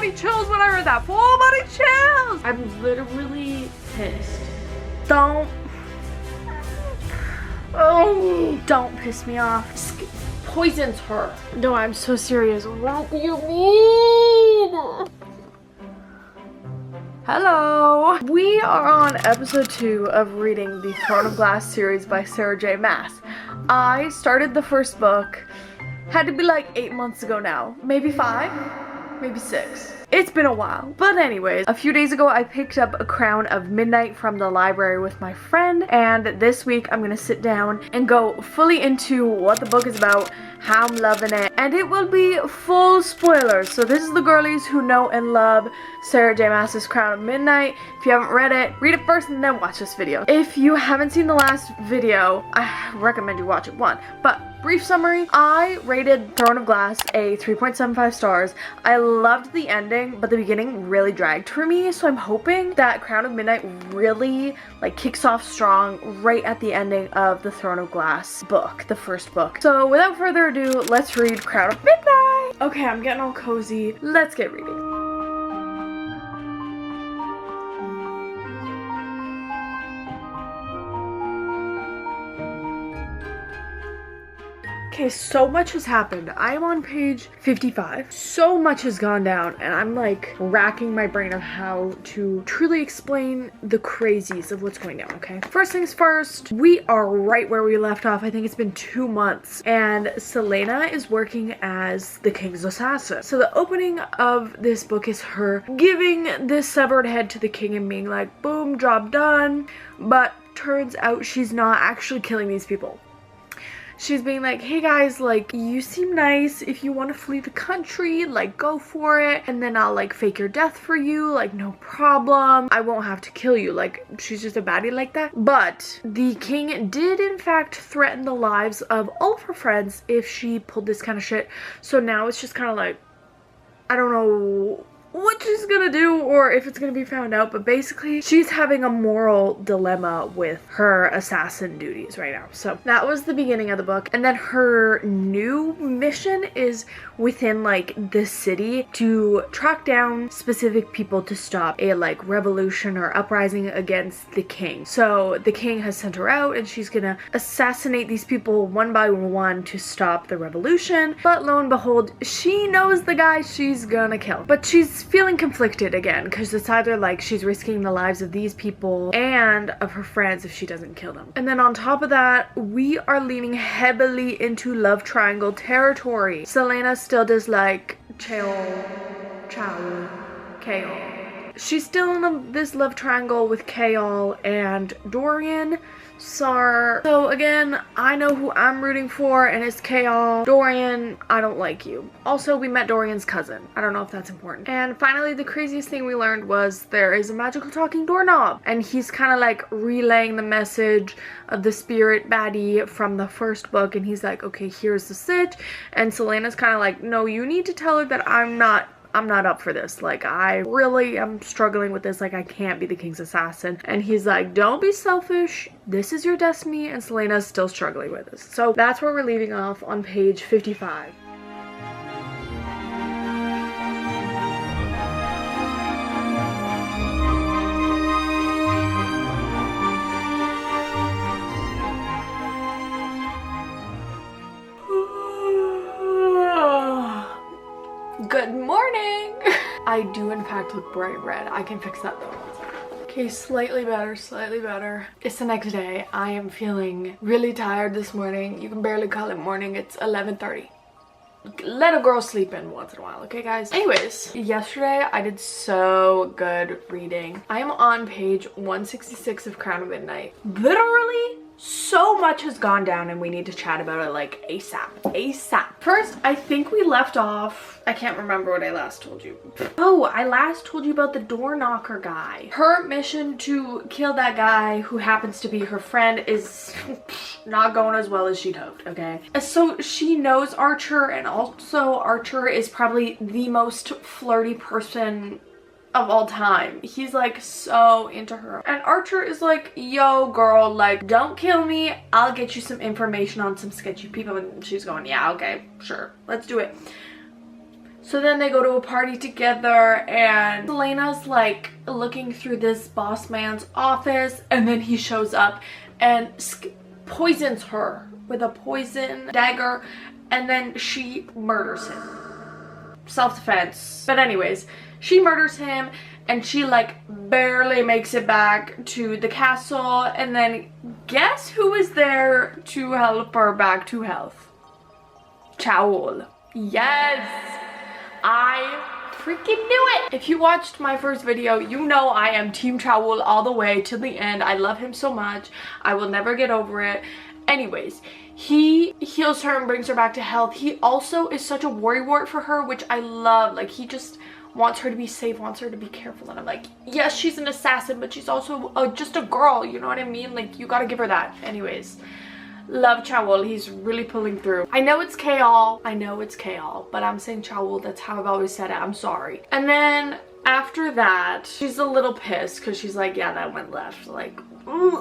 body chills when I read that. Full body chills. I'm literally pissed. Don't piss me off. Poisons her. No, I'm so serious. What do you mean? Hello! We are on episode 2 of reading the Throne of Glass series by Sarah J Maas. I started the first book, had to be like 8 months ago now. Maybe 5? Maybe 6. It's been a while. But anyways, a few days ago I picked up A Crown of Midnight from the library with my friend, and this week I'm gonna sit down and go fully into what the book is about, how I'm loving it, and it will be full spoilers. So this is the girlies who know and love Sarah J Maas's Crown of Midnight. If you haven't read it, read it first and then watch this video. If you haven't seen the last video, I recommend you watch it. But brief summary, I rated Throne of Glass a 3.75 stars. I loved the ending, but the beginning really dragged for me, so I'm hoping that Crown of Midnight really like kicks off strong right at the ending of the Throne of Glass book, the first book. So without further ado, let's read Crown of Midnight. Okay, I'm getting all cozy. Let's get reading. Okay, so much has happened. I am on page 55. So much has gone down, and I'm like racking my brain of how to truly explain the crazies of what's going down, okay? First things first, we are right where we left off. I think it's been 2 months, and Selena is working as the king's assassin. So the opening of this book is her giving this severed head to the king and being like, boom, job done. But turns out she's not actually killing these people. She's being like, hey guys, like, you seem nice. If you want to flee the country, like, go for it. And then I'll, like, fake your death for you. Like, no problem. I won't have to kill you. Like, she's just a baddie like that. But the king did, in fact, threaten the lives of all of her friends if she pulled this kind of shit. So now it's just kind of like, I don't know what she's gonna do or if it's gonna be found out, but basically she's having a moral dilemma with her assassin duties right now. So that was the beginning of the book, and then her new mission is within like the city to track down specific people to stop a like revolution or uprising against the king. So the king has sent her out and she's gonna assassinate these people one by one to stop the revolution, but lo and behold, she knows the guy she's gonna kill, but she's feeling conflicted again because it's either like she's risking the lives of these people and of her friends if she doesn't kill them. And then on top of that, we are leaning heavily into love triangle territory. Selena still does like Chaol, Chaol. She's still in this love triangle with Chaol and Dorian. So again, I know who I'm rooting for, and it's Chaol. Dorian, I don't like you. Also, we met Dorian's cousin. I don't know if that's important. And finally, the craziest thing we learned was there is a magical talking doorknob, and he's kind of like relaying the message of the spirit baddie from the first book, and he's like, okay, here's the sitch. And Selena's kind of like, no, you need to tell her that I'm not up for this. Like, I really am struggling with this. Like, I can't be the king's assassin. And he's like, don't be selfish. This is your destiny. And Selena's still struggling with this. So that's where we're leaving off on page 55. Good morning! I do in fact look bright red. I can fix that though. Okay, slightly better, slightly better. It's the next day. I am feeling really tired this morning. You can barely call it morning. It's 11:30. Let a girl sleep in once in a while, okay guys? Anyways, yesterday I did so good reading. I am on page 166 of Crown of Midnight. Literally, so much has gone down and we need to chat about it like ASAP. First, I think we left off, I can't remember what I last told you. Oh, I last told you about the door knocker guy. Her mission to kill that guy who happens to be her friend is not going as well as she'd hoped, okay? So she knows Archer, and also Archer is probably the most flirty person of all time. He's like so into her, and Archer is like, yo girl, like, don't kill me, I'll get you some information on some sketchy people. And she's going, yeah, okay, sure, let's do it. So then they go to a party together, and Selena's like looking through this boss man's office, and then he shows up and poisons her with a poison dagger, and then she murders him. Self-defense. But anyways, she murders him, and she like barely makes it back to the castle, and then guess who is there to help her back to health? Chaol. Yes! I freaking knew it! If you watched my first video, you know I am Team Chaol all the way to the end. I love him so much. I will never get over it. Anyways, he heals her and brings her back to health. He also is such a worrywart for her, which I love. Like, he just wants her to be safe, wants her to be careful. And I'm like, yes, she's an assassin, but she's also just a girl. You know what I mean? Like, you gotta give her that. Anyways, love Chaol. He's really pulling through. I know it's Chaol. I know it's Chaol, but I'm saying Chaol. That's how I've always said it. I'm sorry. And then after that, she's a little pissed because she's like, yeah, that went left. Like,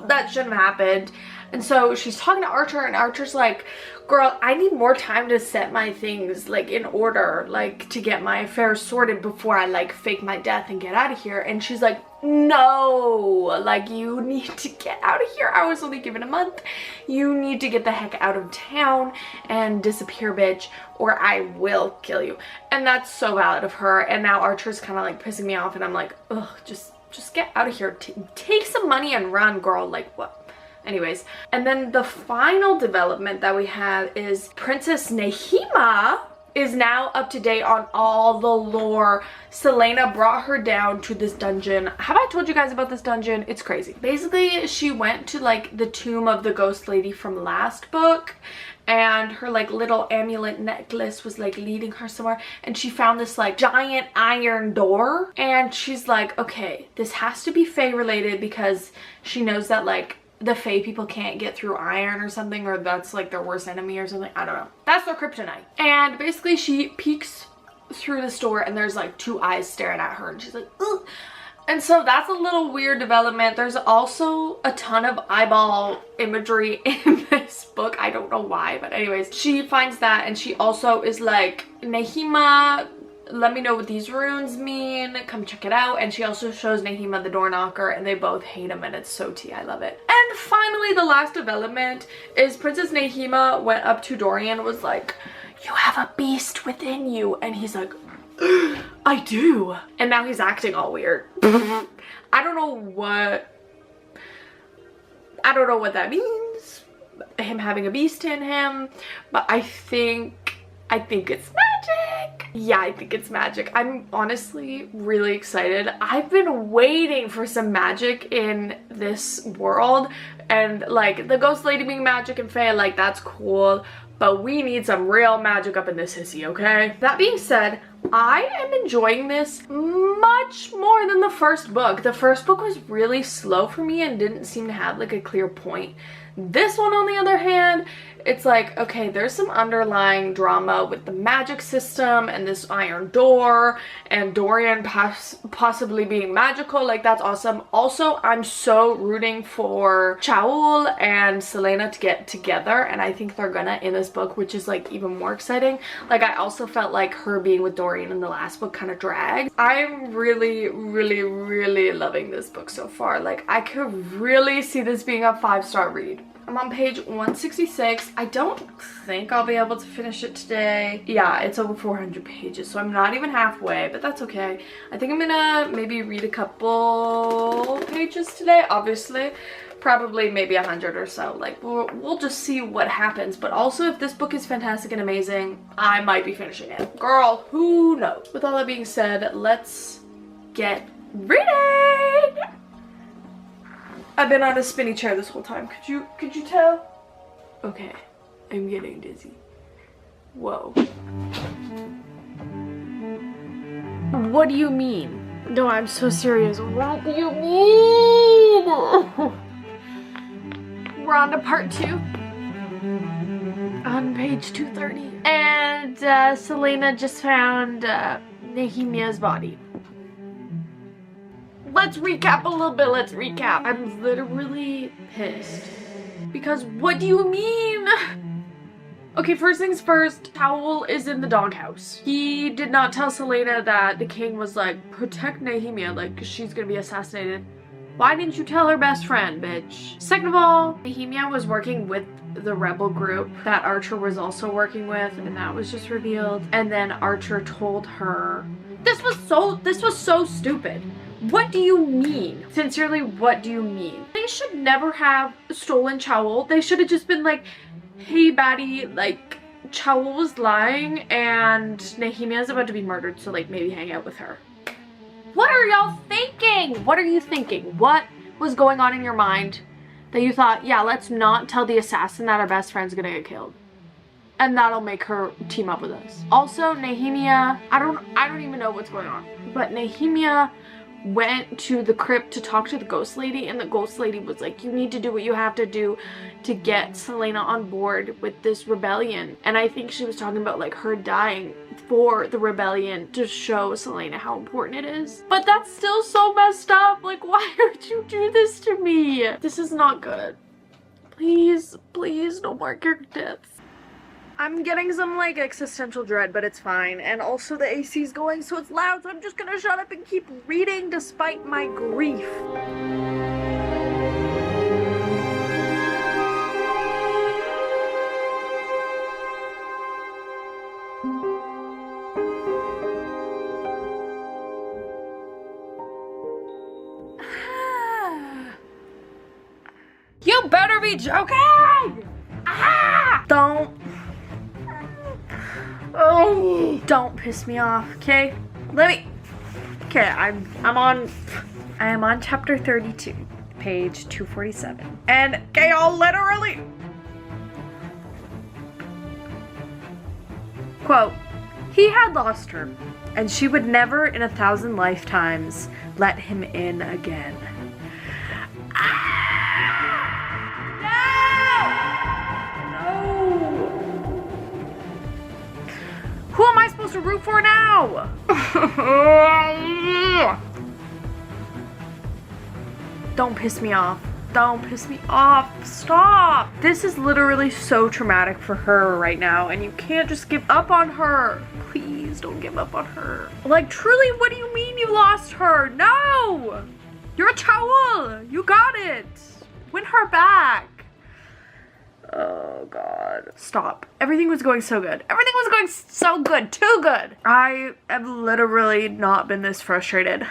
that shouldn't have happened. And so she's talking to Archer, and Archer's like, girl, I need more time to set my things like in order, like to get my affairs sorted before I like fake my death and get out of here. And she's like, no, like you need to get out of here. I was only given a month. You need to get the heck out of town and disappear, bitch, or I will kill you. And that's so valid of her. And now Archer's kind of like pissing me off, and I'm like, ugh, just get out of here. Take some money and run, girl. Like, what? Anyways, and then the final development that we have is Princess Nehima is now up to date on all the lore. Selena brought her down to this dungeon. Have I told you guys about this dungeon? It's crazy. Basically, she went to like the tomb of the ghost lady from last book, and her like little amulet necklace was like leading her somewhere, and she found this like giant iron door, and she's like, okay, this has to be Fae related, because she knows that like the Fae people can't get through iron or something, or that's like their worst enemy or something. I don't know. That's their kryptonite. And basically she peeks through this door, and there's like two eyes staring at her, and she's like, ugh. And so that's a little weird development. There's also a ton of eyeball imagery in this book. I don't know why, but anyways, she finds that, and she also is like, Nehima, let me know what these runes mean. Come check it out. And she also shows Nehima the door knocker, and they both hate him, and it's so tea. I love it. And finally, the last development is Princess Nehima went up to Dorian, was like, you have a beast within you. And he's like, I do. And now he's acting all weird. I don't know what that means, him having a beast in him, but I think it's magic. Yeah, I think it's magic. I'm honestly really excited. I've been waiting for some magic in this world, and like the ghost lady being magic and fae, like that's cool, but we need some real magic up in this hissy, okay? That being said, I am enjoying this much more than the first book. The first book was really slow for me and didn't seem to have like a clear point. This one, on the other hand, it's like, okay, there's some underlying drama with the magic system and this iron door and Dorian possibly being magical. Like, that's awesome. Also, I'm so rooting for Chaol and Selena to get together, and I think they're gonna in this book, which is like even more exciting. Like, I also felt like her being with Dorian in the last book kind of dragged. I'm really, really, really loving this book so far. Like, I could really see this being a 5-star read. I'm on page 166. I don't think I'll be able to finish it today. Yeah, it's over 400 pages, so I'm not even halfway, but that's okay. I think I'm gonna maybe read a couple pages today, obviously. Probably maybe 100 or so. Like, we'll just see what happens. But also, if this book is fantastic and amazing, I might be finishing it. Girl, who knows? With all that being said, let's get reading! I've been on a spinny chair this whole time. Could you tell? Okay, I'm getting dizzy. Whoa. What do you mean? No, I'm so serious. What do you mean? We're on to part 2. On page 230. And Selena just found Nehemia's body. Let's recap a little bit. Let's recap. I'm literally pissed. Because what do you mean? Okay, first things first, Chaol is in the doghouse. He did not tell Selena that the king was like, protect Nehemia, like she's gonna be assassinated. Why didn't you tell her best friend, bitch? Second of all, Nehemia was working with the rebel group that Archer was also working with, and that was just revealed. And then Archer told her, this was so stupid. What do you mean? Sincerely, what do you mean? They should never have stolen Chaol. They should have just been like, hey baddie, like Chaol was lying and Nehemia is about to be murdered, so like maybe hang out with her. What are y'all thinking? What are you thinking? What was going on in your mind that you thought, yeah, let's not tell the assassin that our best friend's gonna get killed, and that'll make her team up with us? Also, Nehemia, I don't even know what's going on, but Nehemia went to the crypt to talk to the ghost lady, and the ghost lady was like, you need to do what you have to do to get Selena on board with this rebellion. And I think she was talking about like her dying for the rebellion to show Selena how important it is. But that's still so messed up. Like, why would you do this to me? This is not good. Please, please, no more character deaths. I'm getting some like existential dread, but it's fine. And also the AC's going, so it's loud, so I'm just gonna shut up and keep reading despite my grief. You better be joking! Ah! Don't piss me off, okay? I am on chapter 32, page 247. And Chaol literally, quote, he had lost her, and she would never in 1,000 lifetimes let him in again. Who am I supposed to root for now? Don't piss me off. Don't piss me off. Stop. This is literally so traumatic for her right now, and you can't just give up on her. Please don't give up on her. Like, truly, what do you mean you lost her? No! You're a Chaol. You got it. Win her back. Oh god. Stop. Everything was going so good. Everything was going so good. Too good. I have literally not been this frustrated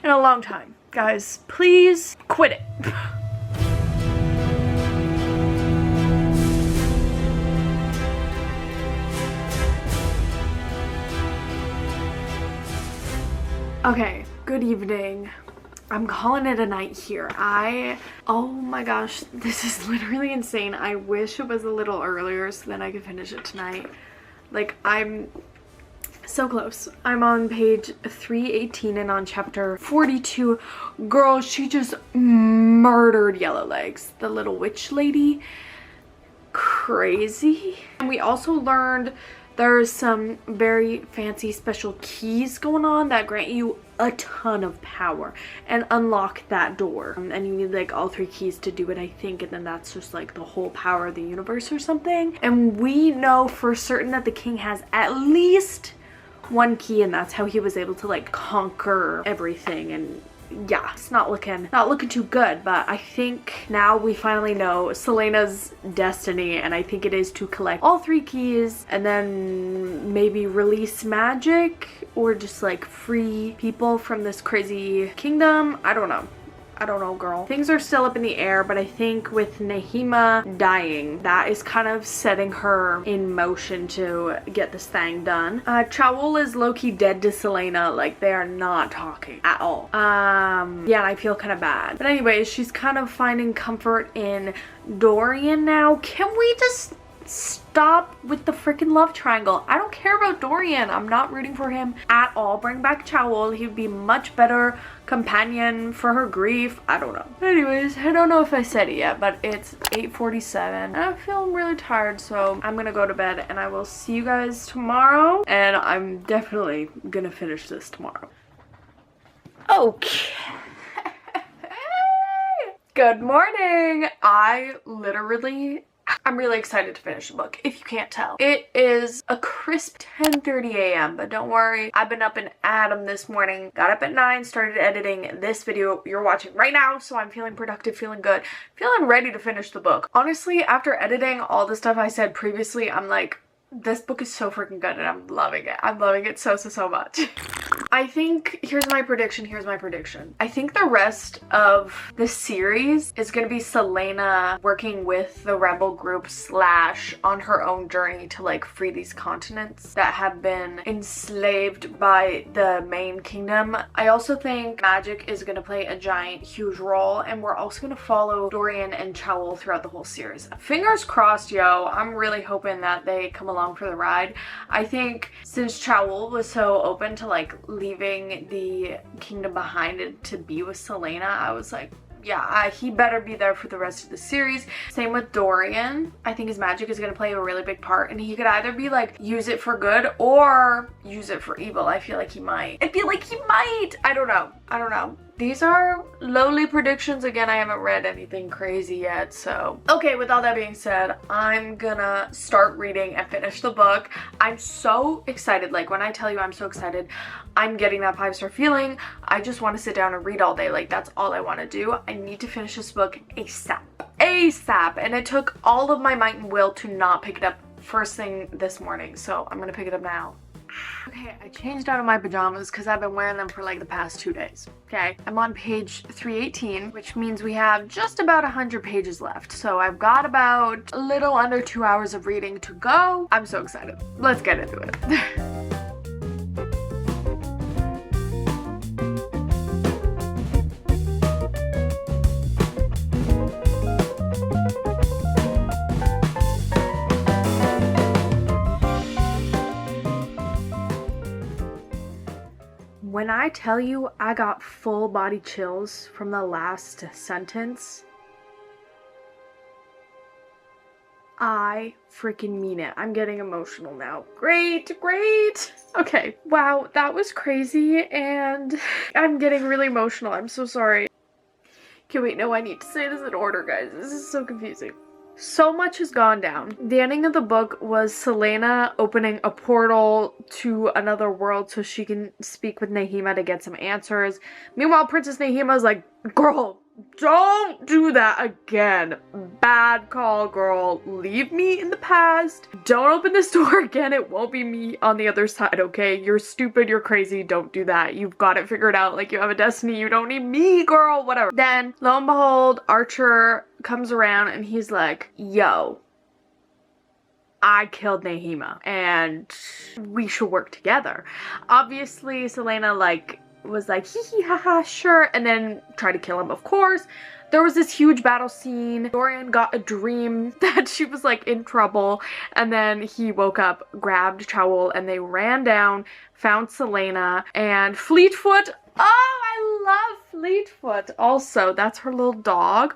in a long time. Guys, please quit it. Okay, good evening. I'm calling it a night here. Oh my gosh, this is literally insane. I wish it was a little earlier so then I could finish it tonight. Like, I'm so close. I'm on page 318 and on chapter 42. Girl, she just murdered Yellowlegs, the little witch lady. Crazy. And we also learned there's some very fancy special keys going on that grant you a ton of power and unlock that door. And you need like all 3 keys to do it, I think, and then that's just like the whole power of the universe or something. And we know for certain that the king has at least 1 key, and that's how he was able to like conquer everything. And yeah, it's not looking too good, but I think now we finally know Selena's destiny, and I think it is to collect all 3 keys and then maybe release magic or just like free people from this crazy kingdom. I don't know, girl. Things are still up in the air, but I think with Nehemia dying, that is kind of setting her in motion to get this thing done. Chaol is low-key dead to Selena. Like, they are not talking at all. Yeah, and I feel kind of bad. But anyways, she's kind of finding comfort in Dorian now. Can we just stop with the freaking love triangle? I don't care about Dorian. I'm not rooting for him at all. Bring back Chaol. He'd be much better companion for her grief. I don't know. Anyways, I don't know if I said it yet, but it's 8:47 and I'm feeling really tired, so I'm gonna go to bed and I will see you guys tomorrow, and I'm definitely gonna finish this tomorrow. Okay. Good morning. I literally I'm really excited to finish the book, if you can't tell. It is a crisp 10:30 a.m., but don't worry, I've been up and at 'em this morning. Got up at 9, started editing this video you're watching right now, so I'm feeling productive, feeling good, feeling ready to finish the book. Honestly, after editing all the stuff I said previously, I'm like, this book is so freaking good and I'm loving it. I'm loving it so much. I think, here's my prediction. I think the rest of the series is gonna be Selena working with the rebel group / on her own journey to like free these continents that have been enslaved by the main kingdom. I also think magic is gonna play a giant, huge role, and we're also gonna follow Dorian and Chaol throughout the whole series. Fingers crossed, yo. I'm really hoping that they come along for the ride. I think since Chaol was so open to like leaving the kingdom behind it to be with Selena, I was like, yeah, he better be there for the rest of the series. Same with Dorian. I think his magic is going to play a really big part, and he could either be like, use it for good or use it for evil. I feel like he might. I don't know. These are lowly predictions. Again, I haven't read anything crazy yet, so. Okay, with all that being said, I'm gonna start reading and finish the book. I'm so excited. Like, when I tell you I'm so excited, I'm getting that 5-star feeling. I just want to sit down and read all day. Like, that's all I want to do. I need to finish this book ASAP. And it took all of my might and will to not pick it up first thing this morning, so I'm gonna pick it up now. Okay, I changed out of my pajamas because I've been wearing them for like the past 2 days. Okay, I'm on page 318, which means we have just about 100 pages left. So I've got about a little under 2 hours of reading to go. I'm so excited. Let's get into it. When I tell you I got full body chills from the last sentence, I freaking mean it. I'm getting emotional now. Great. Okay, wow, that was crazy and I'm getting really emotional. I'm so sorry. Okay, wait, no, I need to say this in order, guys. This is so confusing. So much has gone down. The ending of the book was Selena opening a portal to another world so she can speak with Nahima to get some answers. Meanwhile, Princess Nahima's like, girl, don't do that again. Bad call, girl. Leave me in the past. Don't open this door again. It won't be me on the other side, okay? You're stupid. You're crazy. Don't do that. You've got it figured out. Like, you have a destiny. You don't need me, girl. Whatever. Then, lo and behold, Archer comes around and he's like, yo, I killed Nahima and we should work together. Obviously, Selena, like, was like, hee hee ha ha, sure, and then tried to kill him, of course. There was this huge battle scene. Dorian got a dream that she was like in trouble, and then he woke up, grabbed Chaol, and they ran down, found Selena, and Fleetfoot. Oh, I love Fleetfoot. Also, that's her little dog.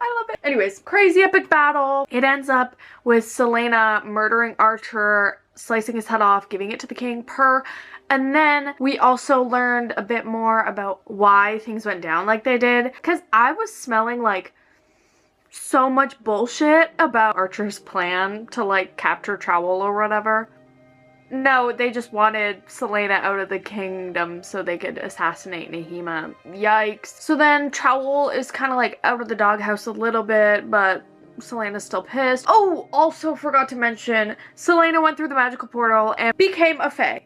I love it. Anyways, crazy epic battle. It ends up with Selena murdering Archer, slicing his head off, giving it to the king, and then we also learned a bit more about why things went down like they did, because I was smelling like so much bullshit about Archer's plan to like capture Chaol or whatever. No, they just wanted Selena out of the kingdom so they could assassinate Nahima. Yikes. So then Chaol is kind of like out of the doghouse a little bit, but Selena's still pissed. Oh, also forgot to mention, Selena went through the magical portal and became a fae.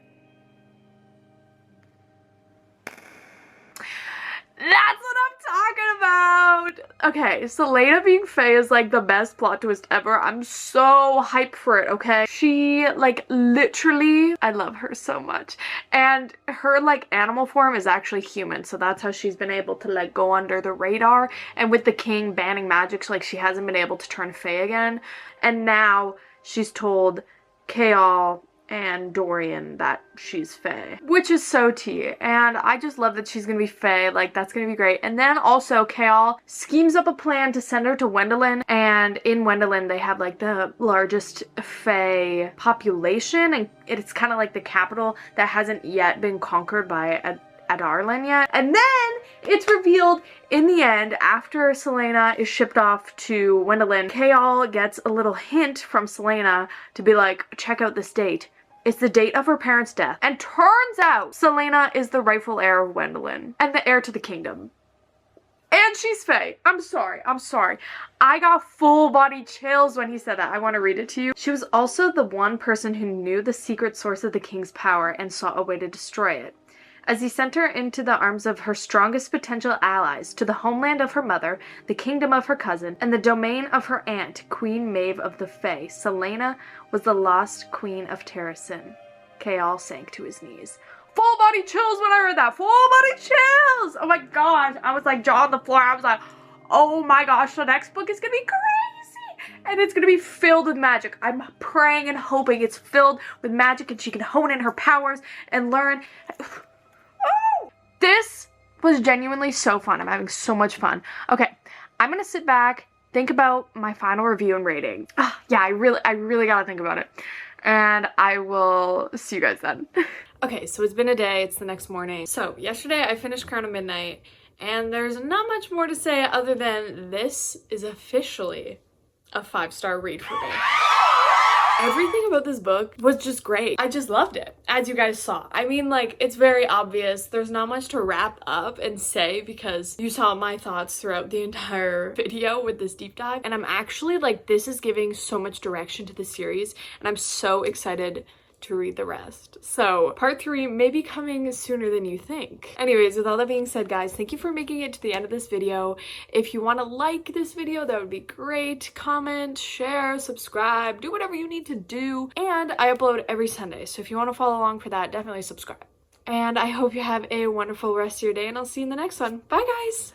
That's what I'm talking about! Okay, Selena being fae is like the best plot twist ever. I'm so hyped for it, okay? She, like, literally, I love her so much. And her, like, animal form is actually human, so that's how she's been able to, like, go under the radar. And with the king banning magic, like, she hasn't been able to turn fae again. And now she's told Chaol and Dorian that she's fae, which is so tea, and I just love that she's gonna be fae. Like, that's gonna be great. And then also Chaol schemes up a plan to send her to Wendelin, and in Wendelin they have like the largest fae population, and it's kind of like the capital that hasn't yet been conquered by Adarlan yet. And then it's revealed in the end, after Selena is shipped off to Wendelin, Chaol gets a little hint from Selena to be like, check out this date. It's the date of her parents' death. And turns out Selena is the rightful heir of Wendelin and the heir to the kingdom. And she's Fae. I'm sorry. I got full body chills when he said that. I want to read it to you. She was also the one person who knew the secret source of the king's power and saw a way to destroy it. As he sent her into the arms of her strongest potential allies, to the homeland of her mother, the kingdom of her cousin, and the domain of her aunt, Queen Maeve of the Fae, Selena was the lost queen of Terrasin. Chaol sank to his knees. Full body chills when I read that. Full body chills. Oh my gosh. I was like jaw on the floor. I was like, oh my gosh, the next book is gonna be crazy. And it's gonna be filled with magic. I'm praying and hoping it's filled with magic and she can hone in her powers and learn. Oh! This was genuinely so fun. I'm having so much fun. Okay, I'm gonna sit back, think about my final review and rating. Yeah, I really gotta think about it. And I will see you guys then. Okay, so it's been a day, it's the next morning. So yesterday I finished Crown of Midnight, and there's not much more to say other than this is officially a 5-star read for me. Everything about this book was just great. I just loved it, as you guys saw. I mean, like, it's very obvious. There's not much to wrap up and say because you saw my thoughts throughout the entire video with this deep dive. And I'm actually like, this is giving so much direction to the series, and I'm so excited to read the rest. So part 3 may be coming sooner than you think. Anyways, with all that being said, guys, thank you for making it to the end of this video. If you want to like this video, that would be great. Comment, share, subscribe, do whatever you need to do. And I upload every Sunday, so if you want to follow along for that, definitely subscribe. And I hope you have a wonderful rest of your day, and I'll see you in the next one. Bye, guys!